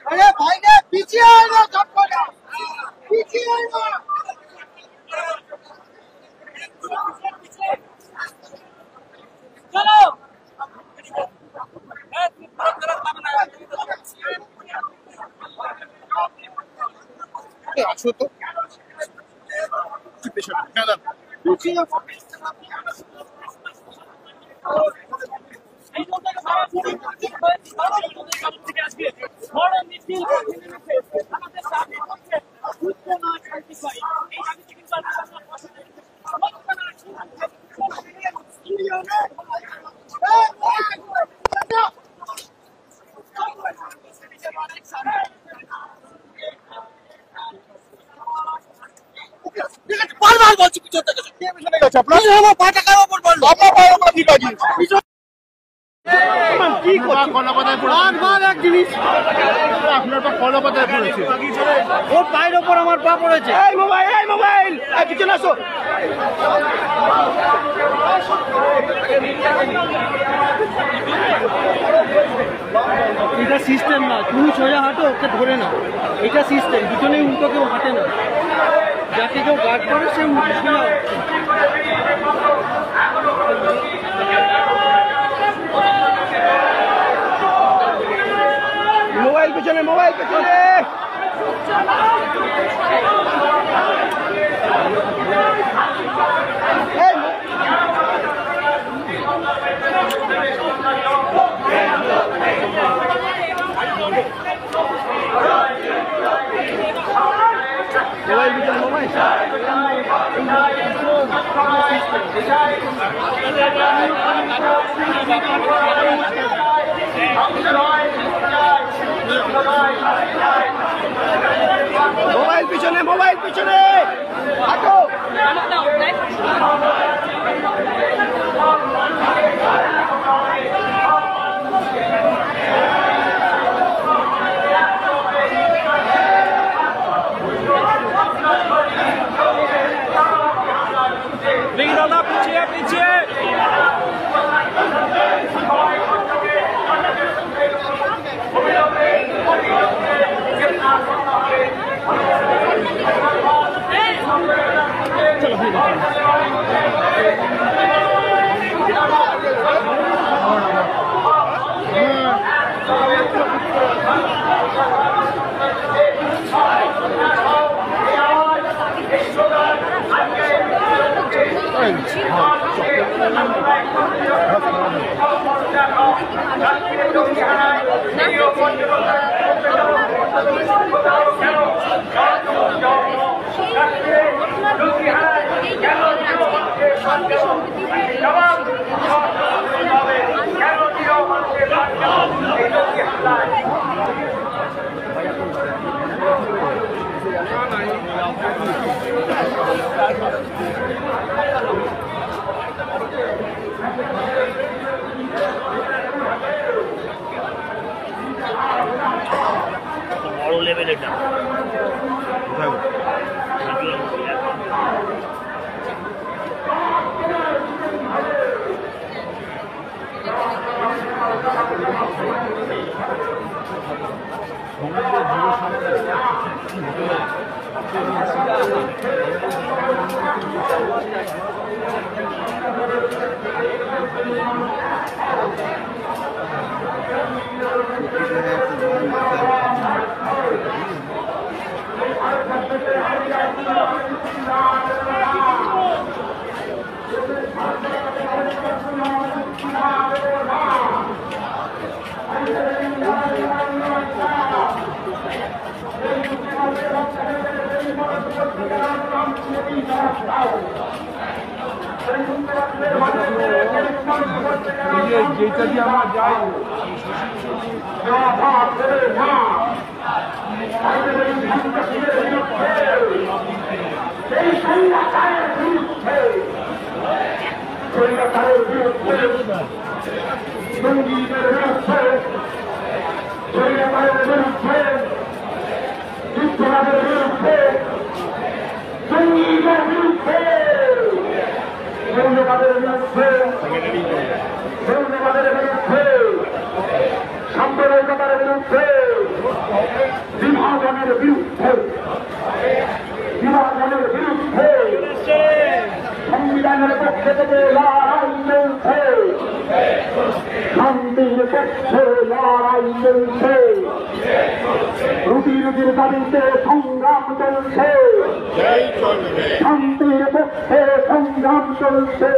अरे भाई ने पीछे आएगा पीछे आएगा चलो আছো তো বারবার বলছি পিছন থেকে কে পিছনে গেছে আপনার আমার পাটা কার উপর বললো আপনার পায়ের উপর কি কাজ পিছন কি করছে কলকাতায় পড়ে বারবার এক জিনিস আপনার পা কলকাতায় পড়েছে ওর পায়ের উপর আমার পা পড়েছে এই মোবাইল এই পিছনে আসো এটা সিস্টেম না তুমি সোজা হাঁটো ওকে ধরে না এটা সিস্টেম পিছনে উল্টো কেউ হাঁটে না যাকে কেউ গার্ড করে সে সোজা মোবাইল পেছনে মোবাইল পিছনে হাঁটো पीछे বড় লেভেলের না যেটা দিয়ে আমরা যাই মৌলবাদের বিরুদ্ধে সাম্প্রদায়িকতার বিরুদ্ধে বিভাজনের বিরুদ্ধে সংবিধানের পক্ষে থেকে লড়াই চলছে, শান্তির পক্ষে লড়াই চলছে, রুটি রুটির দাবিতে সংগ্রাম চলছে, শান্তির পক্ষে সংগ্রাম চলছে।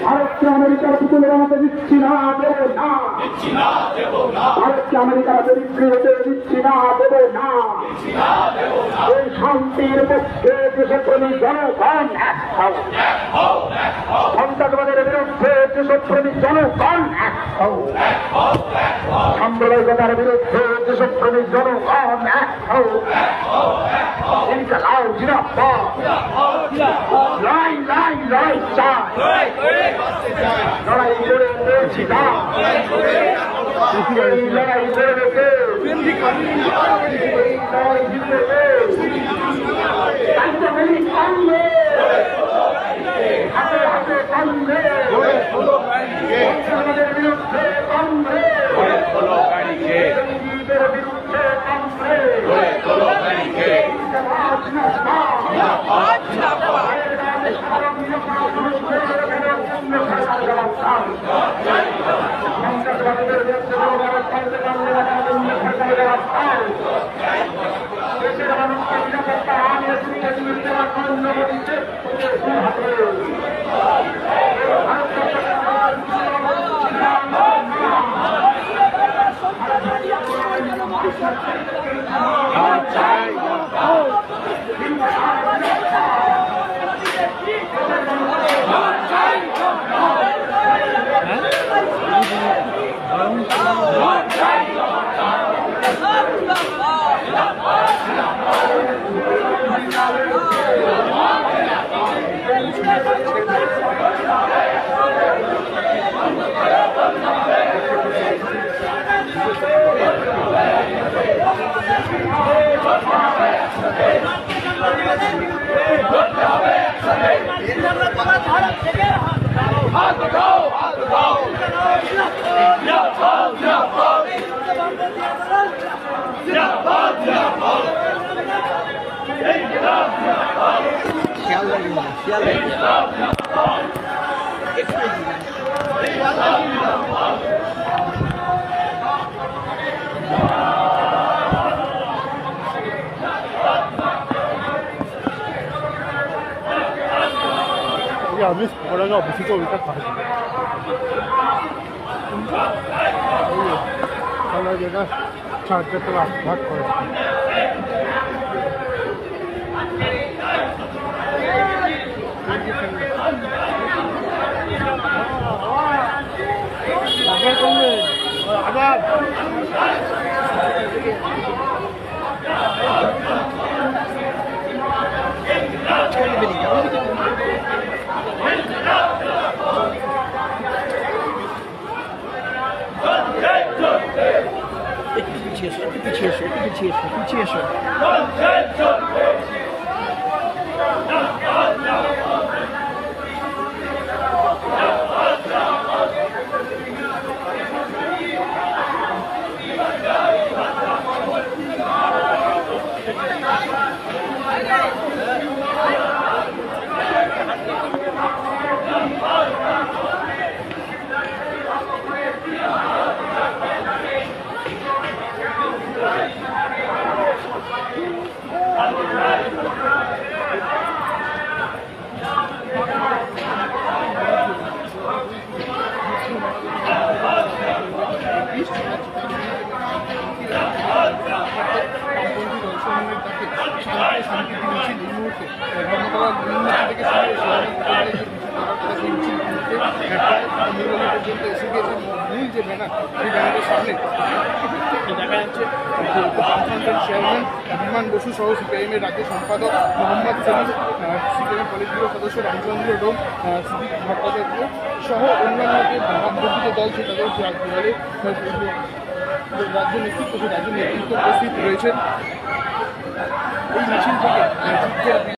ভারতকে আমেরিকার পুতুল বানাতে দিচ্ছি না, দেব না। ভারতকে আমেরিকার বিক্রি হতে দিচ্ছি না, দেব না। এই শান্তির পক্ষে দেশপ্রেমী জনগণ এক হও, সন্ত্রাসবাদের বিরুদ্ধে দেশপ্রেমী জনগণ এক হও, সাম্প্রদায়িকতার বিরুদ্ধে দেশপ্রেমী জনগণ এক হও। ইনকালাব জিন্দাবাদ, লড়াই লড়াই লড়াই চাই, লড়াই করে পেয়েছি না, লড়াই করে রেখে লড়াই জিতবে। হাতে হাতে কংগ্রেস, বিরুদ্ধে কংগ্রেস, বিরুদ্ধে দেশের মানুষকে নিরাপত্তা আনিয়ে আমি পড়ানো অফিসে ওইটা খাওয়া তাহলে যেটা চারটে তো ভাগ করে আবার পিছিয়ে এসো মূল যে ব্যানার সেই ব্যানারের সামনে দেখা যাচ্ছে চেয়ারম্যান বিমান বসু সহ সিপিআইএমের রাজ্য সম্পাদক Mohammad Salim, CPIM politburo সদস্য রামচন্দ্র ডোম, সিদ্দিক ভট্টাচার্য সহ অন্যান্য যে ভাববর্ধিত দল সে তাদের রাজ্য নেতৃত্ব উপস্থিত রয়েছেন। এই মিছিল থেকে